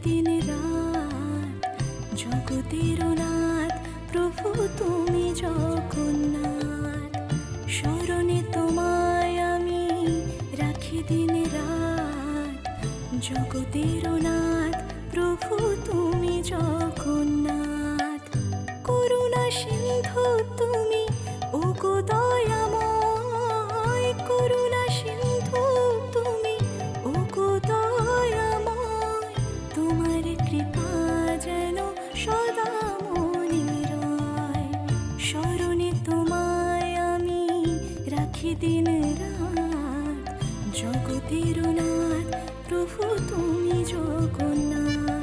দিন রাত জগতের নাথ প্রভু তুমি জগন্নাথ। স্মরণে তোমায় আমি রাখি দিন রাত জগতের নাথ প্রভু তুমি জগন্নাথ। করুণা সিন্ধু তুমি ওগো দয়াময়, করুণা সিন্ধু তুমি ওগো দয়াময়। তোমার কৃপা যেন সদা মনে রয়। স্মরণে তোমায় আমি রাখি দিন রাত জগতের নাথ প্রভু তুমি জগন্নাথ।